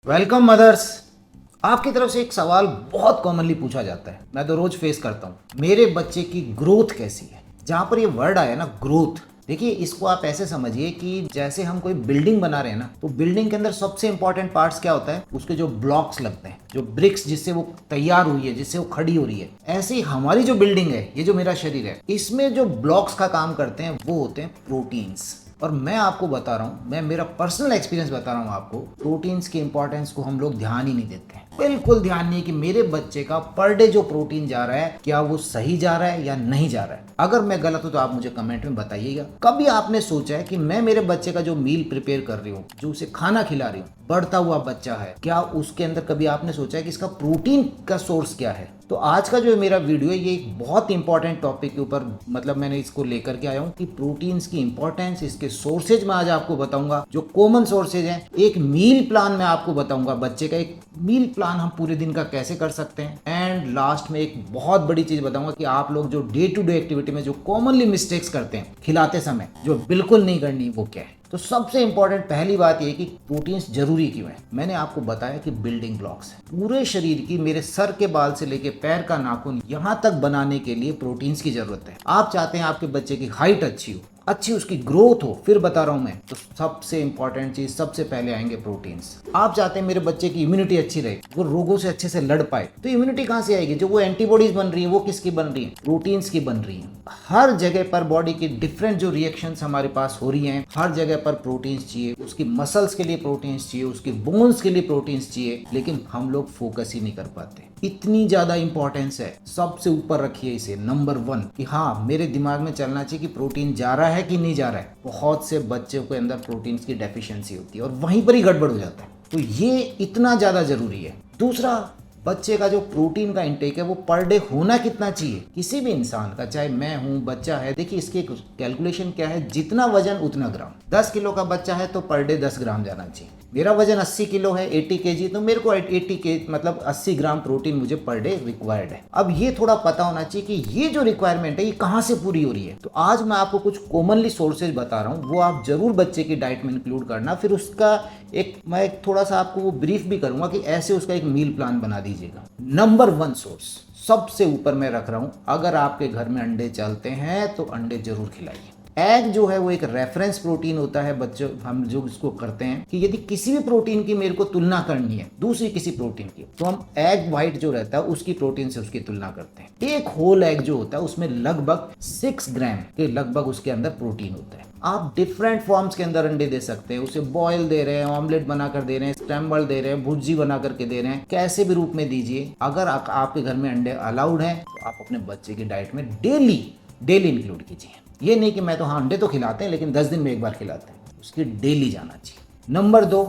Welcome mother's. आपकी तरफ से एक सवाल बहुत कॉमनली पूछा जाता है, मैं तो रोज फेस करता हूँ। मेरे बच्चे की ग्रोथ कैसी है? जहाँ पर ये वर्ड आया ना ग्रोथ, देखिए इसको आप ऐसे समझिए कि जैसे हम कोई बिल्डिंग बना रहे हैं ना, तो बिल्डिंग के अंदर सबसे इंपॉर्टेंट पार्ट्स क्या होता है? उसके जो ब्लॉक्स लगते हैं, जो ब्रिक्स जिससे वो तैयार हुई है, जिससे वो खड़ी हो रही है। ऐसे ही हमारी जो बिल्डिंग है, ये जो मेरा शरीर है, इसमें जो ब्लॉक्स का काम करते हैं वो होते हैं प्रोटीन्स। और मैं आपको बता रहा हूँ, मैं मेरा पर्सनल एक्सपीरियंस बता रहा हूँ आपको, प्रोटीन्स की इंपॉर्टेंस को हम लोग ध्यान ही नहीं देते हैं। बिल्कुल ध्यान नहीं है कि मेरे बच्चे का पर डे जो प्रोटीन जा रहा है, क्या वो सही जा रहा है या नहीं जा रहा है। अगर मैं गलत हूं तो आप मुझे कमेंट में बताइएगा। कभी आपने सोचा है कि मैं मेरे बच्चे का जो मील प्रिपेयर कर रही हूँ, जो उसे खाना खिला रही हूँ, बढ़ता हुआ बच्चा है, क्या उसके अंदर कभी आपने सोचा है कि इसका प्रोटीन का सोर्स क्या है? तो आज का जो मेरा वीडियो है, ये एक बहुत इंपॉर्टेंट टॉपिक के ऊपर मतलब मैंने इसको लेकर के आया हूँ कि प्रोटीन्स की इंपॉर्टेंस, इसके सोर्सेज मैं आज आपको बताऊंगा, जो कॉमन सोर्सेज हैं। एक मील प्लान मैं आपको बताऊंगा, बच्चे का एक मील प्लान हम पूरे दिन का कैसे कर सकते हैं। एंड लास्ट में एक बहुत बड़ी चीज बताऊंगा कि आप लोग जो डे टू डे एक्टिविटी में जो कॉमनली मिस्टेक्स करते हैं खिलाते समय, जो बिल्कुल नहीं करनी, वो क्या है। तो सबसे इंपॉर्टेंट पहली बात यह कि प्रोटीन्स जरूरी क्यों है। मैंने आपको बताया कि बिल्डिंग ब्लॉक्स है पूरे शरीर की, मेरे सर के बाल से लेके पैर का नाखून यहां तक बनाने के लिए प्रोटीन्स की जरूरत है। आप चाहते हैं आपके बच्चे की हाइट अच्छी हो, अच्छी उसकी ग्रोथ हो, फिर बता रहा हूं मैं, तो सबसे इंपॉर्टेंट चीज सबसे पहले आएंगे प्रोटीन्स। आप चाहते हैं मेरे बच्चे की इम्यूनिटी अच्छी रहे, वो रोगों से अच्छे से लड़ पाए, तो इम्यूनिटी कहां से आएगी? जो वो एंटीबॉडीज बन रही है, वो किसकी बन रही है? प्रोटीन्स की बन रही है। हर जगह पर बॉडी की डिफरेंट जो रिएक्शंस हमारे पास हो रही हैं, हर जगह पर प्रोटीन्स चाहिए। उसकी मसल्स के लिए प्रोटीन्स चाहिए, उसकी बोन्स के लिए प्रोटीन्स चाहिए, लेकिन हम लोग फोकस ही नहीं कर पाते। इतनी ज्यादा इंपॉर्टेंस है, सबसे ऊपर रखिए इसे नंबर 1 कि हाँ, मेरे दिमाग में चलना चाहिए कि प्रोटीन जा रहा है कि नहीं जा रहा है। बहुत से बच्चों के अंदर प्रोटीन्स की डेफिशिएंसी होती है और वहीं पर ही गड़बड़ हो जाता है। तो ये इतना ज्यादा जरूरी है। दूसरा, बच्चे का जो प्रोटीन का इंटेक है वो पर डे होना कितना चाहिए किसी भी इंसान का, चाहे मैं हूं, बच्चा है। देखिए इसकी कैलकुलेशन क्या है, जितना वजन उतना ग्राम। 10 किलो का बच्चा है तो पर डे 10 ग्राम जाना चाहिए। मेरा वजन 80 किलो है, 80 केजी, तो मेरे को 80 के मतलब 80 ग्राम प्रोटीन मुझे पर डे रिक्वायर्ड है। अब ये थोड़ा पता होना चाहिए कि ये जो रिक्वायरमेंट है ये कहाँ से पूरी हो रही है। तो आज मैं आपको कुछ कॉमनली सोर्सेज बता रहा हूँ, वो आप जरूर बच्चे की डाइट में इंक्लूड करना। फिर उसका मैं थोड़ा सा आपको वो ब्रीफ भी करूंगा कि ऐसे उसका एक मील प्लान बना दीजिएगा। नंबर 1 सोर्स सबसे ऊपर मैं रख रहा हूं, अगर आपके घर में अंडे चलते हैं तो अंडे जरूर खिलाइए। एग जो है वो एक रेफरेंस प्रोटीन होता है बच्चों, हम जो इसको करते हैं कि यदि किसी भी प्रोटीन की मेरे को तुलना करनी है दूसरी किसी प्रोटीन की, तो हम एग व्हाइट जो रहता है उसकी प्रोटीन से उसकी तुलना करते हैं। एक होल एग जो होता है उसमें लगभग 6 ग्राम के लगभग उसके अंदर प्रोटीन होता है। आप डिफरेंट फॉर्म्स के अंदर अंडे दे सकते हैं, उसे बॉयल दे रहे हैं, ऑमलेट बनाकर दे रहे हैं, स्क्रैम्बल दे रहे हैं, भुर्जी बना करके दे रहे हैं, कैसे भी रूप में दीजिए। अगर आपके घर में अंडे अलाउड हैं तो आप अपने बच्चे की डाइट में डेली इंक्लूड कीजिए। ये नहीं कि मैं तो हाँ अंडे तो खिलाते हैं लेकिन 10 दिन में एक बार खिलाते हैं, उसकी डेली जाना चाहिए। नंबर 2,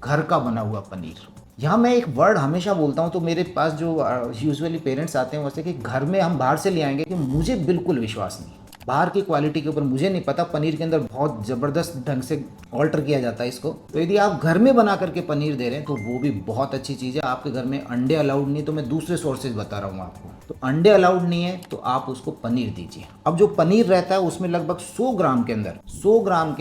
घर का बना हुआ पनीर। यहाँ मैं एक वर्ड हमेशा बोलता हूँ, तो मेरे पास जो यूजुअली पेरेंट्स आते हैं वैसे कि घर में हम बाहर से ले आएंगे, कि मुझे बिल्कुल विश्वास नहीं। बाहर की क्वालिटी के ऊपर मुझे नहीं पता, पनीर के अंदर बहुत ज़बरदस्त ढंग से ऑल्टर किया जाता है इसको। तो यदि आप घर में बना करके पनीर दे रहे हैं तो वो भी बहुत अच्छी चीज़ है। आपके घर में अंडे अलाउड नहीं, तो मैं दूसरे सोर्सेज बता रहा हूँ आपको। तो अंडे अलाउड नहीं है तो आप उसको पनीर दीजिए। अब जो पनीर रहता है उसमें लगभग 100 ग्राम के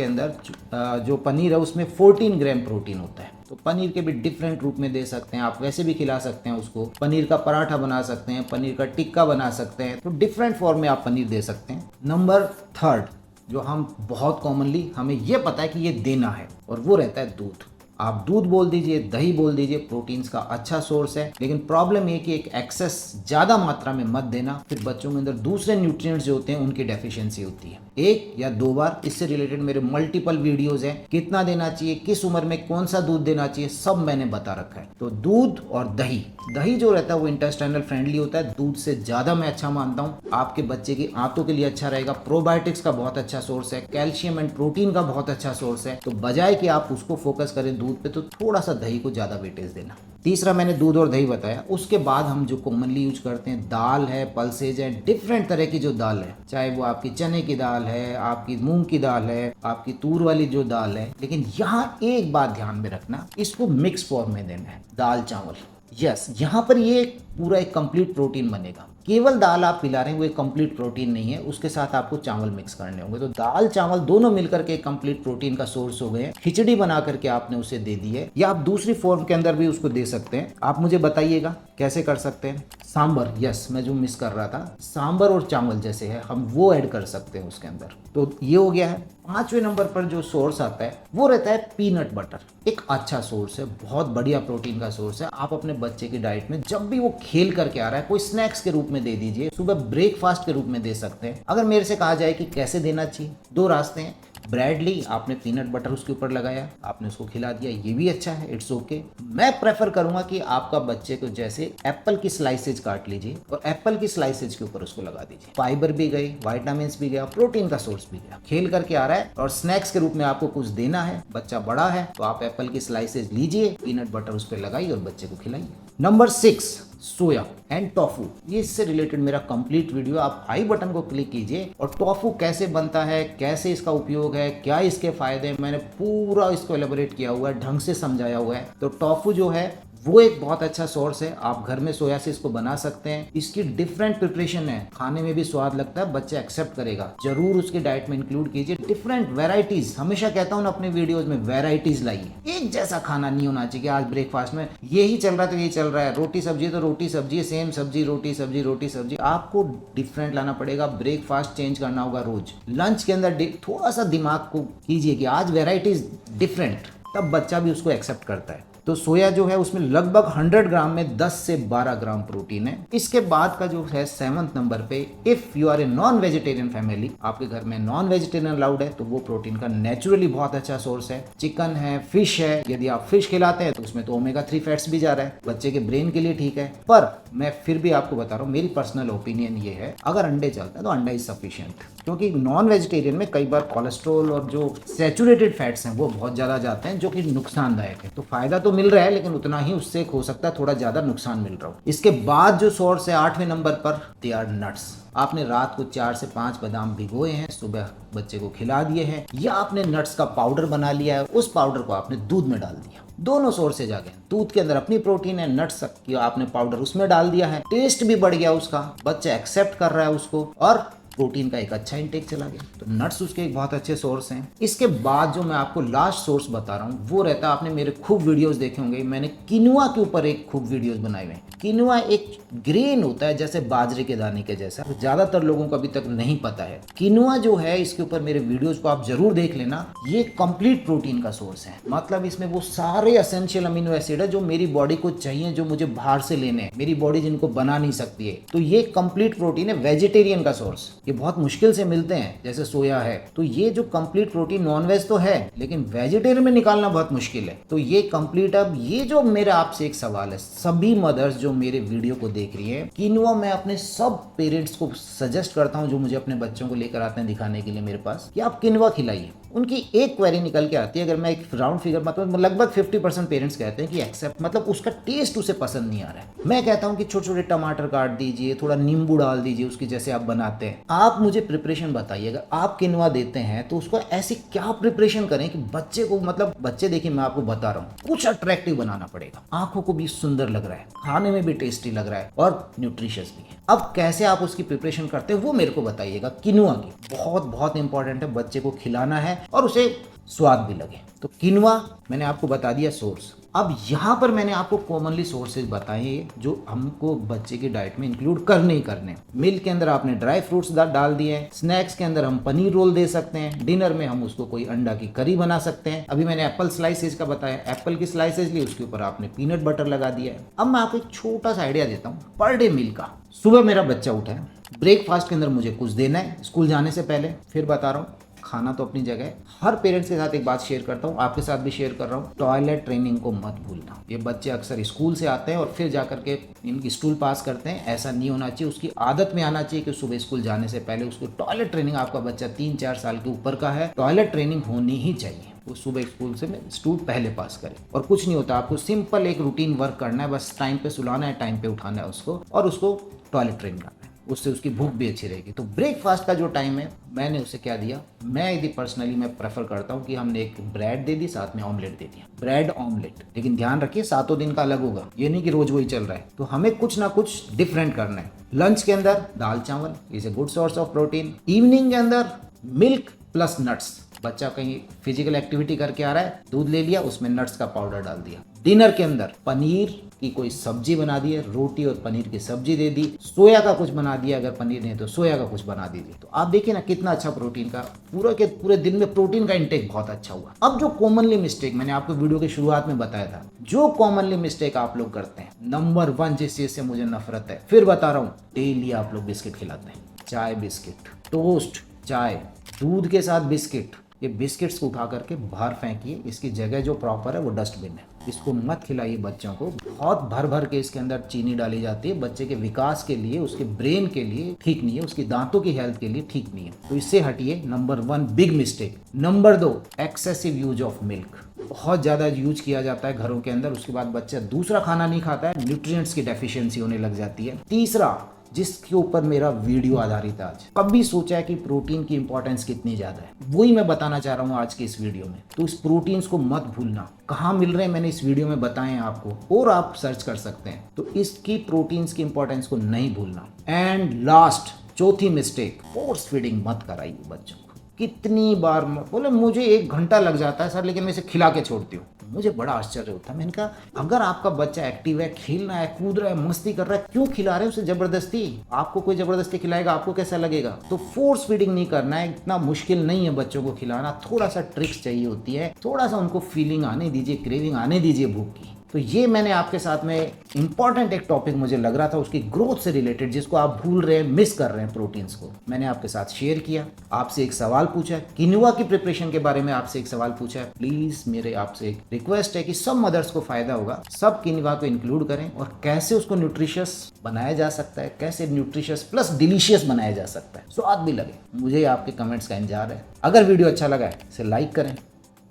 अंदर जो पनीर है उसमें 14 ग्राम प्रोटीन होता है। तो पनीर के भी डिफरेंट रूप में दे सकते हैं, आप वैसे भी खिला सकते हैं उसको, पनीर का पराठा बना सकते हैं, पनीर का टिक्का बना सकते हैं, तो डिफरेंट फॉर्म में आप पनीर दे सकते हैं। नंबर 3 जो हम बहुत कॉमनली हमें ये पता है कि ये देना है, और वो रहता है दूध। आप दूध बोल दीजिए, दही बोल दीजिए, प्रोटीन्स का अच्छा सोर्स है। लेकिन प्रॉब्लम ये कि एक एक्सेस ज्यादा मात्रा में मत देना, फिर बच्चों के अंदर दूसरे न्यूट्रिएंट्स जो होते हैं उनकी डेफिशिएंसी होती है। 1 या 2 बार इससे रिलेटेड मेरे मल्टीपल वीडियोस हैं, कितना देना चाहिए, किस उम्र में कौन सा दूध देना चाहिए, सब मैंने बता रखा है। तो दूध और दही जो रहता है वो इंटेस्टाइनल फ्रेंडली होता है, दूध से ज्यादा मैं अच्छा मानता हूँ। आपके बच्चे की आंतों के लिए अच्छा रहेगा, प्रोबायोटिक्स का बहुत अच्छा सोर्स है, कैल्शियम एंड प्रोटीन का बहुत अच्छा सोर्स है। तो बजाय कि आप उसको फोकस करें दूध पे, तो थोड़ा सा दही को ज्यादा वेटेज देना। तीसरा मैंने दूध और दही बताया। उसके बाद हम जो कॉमनली यूज करते हैं, दाल है, पल्सेज है, डिफरेंट तरह की जो दाल है, चाहे वो आपकी चने की दाल है, आपकी मूंग की दाल है, आपकी तूर वाली जो दाल है। लेकिन यहाँ एक बात ध्यान में रखना, इसको मिक्स फॉर्म में देना है, दाल चावल। यस, यहाँ पर ये पूरा एक कंप्लीट प्रोटीन बनेगा। केवल दाल आप पिला रहे हैं वो एक कंप्लीट प्रोटीन नहीं है, उसके साथ आपको चावल मिक्स करने होंगे। तो दाल चावल दोनों मिलकर के एक कंप्लीट प्रोटीन का सोर्स हो गए। खिचड़ी बना करके आपने उसे दे दी है, या आप दूसरी फॉर्म के अंदर भी उसको दे सकते हैं। आप मुझे बताइएगा कैसे कर सकते हैं। सांबर, यस, मैं जो मिस कर रहा था, सांबर और चावल जैसे है हम वो ऐड कर सकते हैं उसके अंदर। तो ये हो गया है। 5वें नंबर पर जो सोर्स आता है वो रहता है पीनट बटर। एक अच्छा सोर्स है, बहुत बढ़िया प्रोटीन का सोर्स है। आप अपने बच्चे की डाइट में जब भी वो खेल करके आ रहा है, कोई स्नैक्स के रूप में दे दीजिए, सुबह ब्रेकफास्ट के रूप में दे सकते हैं। अगर मेरे से कहा जाए कि कैसे देना चाहिए, 2 रास्ते हैं। ब्रेड ली, आपने पीनट बटर उसके ऊपर लगाया, आपने उसको खिला दिया, ये भी अच्छा है, इट्स ओके। मैं प्रेफर करूंगा कि आपका बच्चे को जैसे एप्पल की स्लाइसेज काट लीजिए और एप्पल की स्लाइसेज के ऊपर उसको लगा दीजिए। फाइबर भी गई, विटामिन भी गया, प्रोटीन का सोर्स भी गया। खेल करके आ रहा है और स्नैक्स के रूप में आपको कुछ देना है, बच्चा बड़ा है तो आप एप्पल की स्लाइसेज लीजिए, पीनट बटर उस पर लगाइए और बच्चे को खिलाइए। Number 6, soya and tofu. ये इससे रिलेटेड मेरा कंप्लीट वीडियो, आप आई बटन को क्लिक कीजिए और टोफू कैसे बनता है, कैसे इसका उपयोग है, क्या इसके फायदे हैं, मैंने पूरा इसको एलेबोरेट किया हुआ है, ढंग से समझाया हुआ है। तो टोफू जो है वो एक बहुत अच्छा सोर्स है। आप घर में सोया से इसको बना सकते हैं। इसकी डिफरेंट प्रिपरेशन है, खाने में भी स्वाद लगता है, बच्चा एक्सेप्ट करेगा। जरूर उसकी डाइट में इंक्लूड कीजिए डिफरेंट वेराइटीज। हमेशा कहता हूँ ना अपने वीडियोस में, वेराइटीज लाइए। एक जैसा खाना नहीं होना चाहिए कि आज ब्रेकफास्ट में यही चल रहा है तो यही चल रहा है, रोटी सब्जी तो रोटी सब्जी, सेम सब्जी रोटी सब्जी रोटी सब्जी। आपको डिफरेंट लाना पड़ेगा, ब्रेकफास्ट चेंज करना होगा रोज। लंच के अंदर थोड़ा सा दिमाग को कीजिए कि आज वेराइटीज डिफरेंट, तब बच्चा भी उसको एक्सेप्ट करता है। तो सोया जो है उसमें लगभग 100 ग्राम में 10 से 12 ग्राम प्रोटीन है। इसके बाद का जो है 7वें नंबर पे, if you are a non vegetarian family, आपके घर में नॉन वेजिटेरियन अलाउड है, तो वो प्रोटीन का नेचुरली बहुत अच्छा सोर्स है। चिकन है, फिश है। यदि आप फिश खिलाते हैं तो उसमें तो ओमेगा 3 फैट्स भी जा रहा है, बच्चे के ब्रेन के लिए ठीक है। पर मैं फिर भी आपको बता रहा हूँ, मेरी पर्सनल ओपिनियन ये है, अगर अंडे चलता है तो अंडा इज सफिशियंट, क्योंकि नॉन वेजिटेरियन में कई बार कोलेस्ट्रॉल और जो सैचुरेटेड फैट्स हैं वो बहुत ज्यादा जाते हैं, जो कि नुकसानदायक है। तो फायदा तो मिल रहा है, लेकिन उतना ही उससे हो सकता है थोड़ा ज्यादा नुकसान मिल रहा हो। इसके बाद जो सोर्स है 8वें नंबर पर, दे आर नट्स। आपने रात को 4 से 5 बादाम भिगोए हैं, सुबह बच्चे को खिला दिए हैं, या आपने नट्स का पाउडर बना लिया है, उस पाउडर को आपने दूध में डाल दिया। दोनों सोर्सेज आ गए। दूध के अंदर अपनी प्रोटीन है, नट्स की आपने पाउडर उसमें डाल दिया है, टेस्ट भी बढ़ गया उसका, बच्चा एक्सेप्ट कर रहा है उसको, और प्रोटीन का एक अच्छा इंटेक चला गया। तो नट्स उसके एक बहुत अच्छे सोर्स हैं। इसके बाद जो मैं आपको लास्ट सोर्स बता रहा हूँ वो रहता है, आपने मेरे खूब वीडियोस देखे होंगे, मैंने किनुआ के ऊपर एक खूब वीडियोस बनाए हुए हैं। किनुआ एक ग्रेन होता है जैसे बाजरे के दाने के जैसा, ज्यादातर लोगों को अभी तक नहीं पता है। किनुआ जो है, इसके ऊपर मेरे वीडियोस को आप जरूर देख लेना। ये कंप्लीट प्रोटीन का सोर्स है, मतलब इसमें वो सारे एसेंशियल अमीनो एसिड है जो मेरी बॉडी को चाहिए, जो मुझे बाहर से लेने हैं, मेरी बॉडी जिनको बना नहीं सकती है। तो ये कंप्लीट प्रोटीन है, वेजिटेरियन का सोर्स। ये बहुत मुश्किल से मिलते हैं, जैसे सोया है। तो ये जो कंप्लीट प्रोटीन नॉनवेज तो है, लेकिन वेजिटेरियन में निकालना बहुत मुश्किल है। तो ये कंप्लीट। अब ये जो मेरा आपसे एक सवाल है, सभी मदर्स जो मेरे वीडियो को देख रही है, किनुआ मैं अपने सब पेरेंट्स को सजेस्ट करता हूं जो मुझे अपने बच्चों को लेकर आते हैं दिखाने के लिए मेरे पास, कि आप किनुआ खिलाइए। उनकी एक क्वेरी निकल के आती है, अगर मैं एक राउंड फिगर मतलब लगभग 50% पेरेंट्स कहते हैं कि एक्सेप्ट, मतलब उसका टेस्ट उसे पसंद नहीं आ रहा है। मैं कहता हूं कि छोटे छोटे टमाटर काट दीजिए, थोड़ा नींबू डाल दीजिए उसकी, जैसे आप बनाते हैं। आप मुझे प्रिपरेशन बताइए, अगर आप किनुआ देते हैं तो उसको ऐसी क्या प्रिपरेशन करें कि बच्चे को, मतलब बच्चे, देखिए मैं आपको बता रहा हूँ, कुछ अट्रैक्टिव बनाना पड़ेगा, आंखों को भी सुंदर लग रहा है, खाने में भी टेस्टी लग रहा है और न्यूट्रिशियस भी है। अब कैसे आप उसकी प्रिपरेशन करते हैं वो मेरे को बताइएगा। किनुआ की बहुत बहुत इंपॉर्टेंट है, बच्चे को खिलाना है और उसे स्वाद भी लगे। तो किनुआ मैंने आपको बता दिया सोर्स। अब यहाँ पर मैंने आपको कॉमनली सोर्सेज बताए जो हमको बच्चे की डाइट में इंक्लूड करने ही करने। मिल्क के अंदर आपने ड्राई फ्रूट्स डाल दिए, स्नैक्स के अंदर हम पनीर रोल दे सकते हैं, डिनर में हम उसको कोई अंडा की करी बना सकते हैं। अभी मैंने एप्पल स्लाइसेज का बताया, एप्पल की स्लाइसेज ली, उसके ऊपर आपने पीनट बटर लगा दिया है। अब मैं आपको एक छोटा सा आइडिया देता हूँ पर डे मील का। सुबह मेरा बच्चा उठा है, ब्रेकफास्ट के अंदर मुझे कुछ देना है स्कूल जाने से पहले। फिर बता रहा हूँ, खाना तो अपनी जगह है। हर पेरेंट्स के साथ एक बात शेयर करता हूँ, आपके साथ भी शेयर कर रहा हूँ, टॉयलेट ट्रेनिंग को मत भूलना। ये बच्चे अक्सर स्कूल से आते हैं और फिर जाकर के इनकी स्टूल पास करते हैं, ऐसा नहीं होना चाहिए। उसकी आदत में आना चाहिए कि सुबह स्कूल जाने से पहले उसको टॉयलेट ट्रेनिंग, आपका बच्चा 3-4 साल के ऊपर का है, टॉयलेट ट्रेनिंग होनी ही चाहिए। वो सुबह स्कूल से स्टूल पहले पास करे। और कुछ नहीं होता, आपको सिंपल एक रूटीन वर्क करना है, बस टाइम पे सुलाना है, टाइम पे उठाना है उसको और उसको टॉयलेट ट्रेन करना है। उससे उसकी भूख भी अच्छी रहेगी। तो ब्रेकफास्ट का जो टाइम है मैंने उसे क्या दिया, मैं यदि पर्सनली मैं प्रेफर करता हूँ कि हमने एक ब्रेड दे दी, साथ में ऑमलेट दे दिया, ब्रेड ऑमलेट। लेकिन ध्यान रखिए सातों दिन का अलग होगा, ये नहीं कि रोज वही चल रहा है। तो हमें कुछ ना कुछ डिफरेंट करना है। लंच के अंदर दाल चावल is a good source of protein. Evening के अंदर मिल्क प्लस नट्स, बच्चा कहीं फिजिकल एक्टिविटी करके आ रहा है, दूध ले लिया, उसमें नट्स का पाउडर डाल दिया। डिनर के अंदर पनीर की कोई सब्जी बना दी है, रोटी और पनीर की सब्जी दे दी, सोया का कुछ बना दिया, अगर पनीर नहीं तो सोया का कुछ बना दीजिए। तो आप देखिए ना कितना अच्छा प्रोटीन का पूरा के पूरे दिन में प्रोटीन का इंटेक बहुत अच्छा हुआ। अब जो कॉमनली मिस्टेक मैंने आपको वीडियो के शुरुआत में बताया था, जो कॉमनली मिस्टेक आप लोग करते हैं, नंबर 1 जिस चीज से मुझे नफरत है, फिर बता रहा हूँ, डेली आप लोग बिस्किट खिलाते हैं, चाय बिस्किट, टोस्ट चाय, दूध के साथ बिस्किट। ये बिस्किट्स को उठा करके बाहर फेंकिए, इसकी जगह जो प्रॉपर है वो डस्टबिन है। इसको मत खिलाइए बच्चों को, बहुत भर भर के इसके अंदर चीनी डाली जाती है, बच्चे के विकास के लिए, उसके ब्रेन के लिए ठीक नहीं है, उसकी दांतों की हेल्थ के लिए ठीक नहीं है। तो इससे हटिए, number 1 big mistake. Number 2 excessive use of milk, बहुत ज़्यादा यूज किया जाता है घरों के अंदर, उसके बाद बच्चा दूसरा खाना नहीं खाता है, न्यूट्रिएंट्स की डेफिशिएंसी होने लग जाती है। तीसरा जिसके ऊपर मेरा वीडियो आधारित है आज, कभी सोचा है कि प्रोटीन की इंपॉर्टेंस कितनी ज़्यादा है, वही मैं बताना चाह रहा हूँ आज के इस वीडियो में। तो इस प्रोटीन्स को मत भूलना, कहाँ मिल रहे हैं मैंने इस वीडियो में बताए हैं आपको, और आप सर्च कर सकते हैं। तो इसकी प्रोटीन्स की इंपॉर्टेंस को नहीं भूलना। एंड लास्ट चौथी मिस्टेक, फोर्स फीडिंग मत कराइए बच्चों को। कितनी बार बोले मुझे 1 घंटा लग जाता है सर, लेकिन मैं इसे खिला के छोड़ती हूँ। मुझे बड़ा आश्चर्य होता है। मैंने कहा अगर आपका बच्चा एक्टिव है, खेल रहा है, कूद रहा है, मस्ती कर रहा है, क्यों खिला रहे हैं उसे जबरदस्ती? आपको कोई जबरदस्ती खिलाएगा, आपको कैसा लगेगा? तो फोर्स फीडिंग नहीं करना है, इतना मुश्किल नहीं है बच्चों को खिलाना, थोड़ा सा ट्रिक्स चाहिए होती है, थोड़ा सा उनको फीलिंग आने दीजिए, क्रेविंग आने दीजिए भूख की। तो ये मैंने आपके साथ में इंपॉर्टेंट एक टॉपिक मुझे लग रहा था उसकी ग्रोथ से रिलेटेड, जिसको आप भूल रहे हैं, मिस कर रहे हैं प्रोटीन्स को, मैंने आपके साथ शेयर किया। आपसे एक सवाल पूछा है, किनुआ की प्रिपरेशन के बारे में आपसे एक सवाल पूछा है। प्लीज मेरे आपसे एक रिक्वेस्ट है कि सब मदर्स को फायदा होगा, सब किनुआ को इंक्लूड करें, और कैसे उसको न्यूट्रिशियस बनाया जा सकता है, कैसे न्यूट्रिशियस प्लस डिलीशियस बनाया जा सकता है, स्वाद भी लगे। मुझे आपके कमेंट्स का इंतजार है। अगर वीडियो अच्छा लगा है इसे लाइक करें,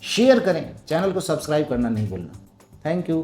शेयर करें, चैनल को सब्सक्राइब करना नहीं भूलना। Thank you.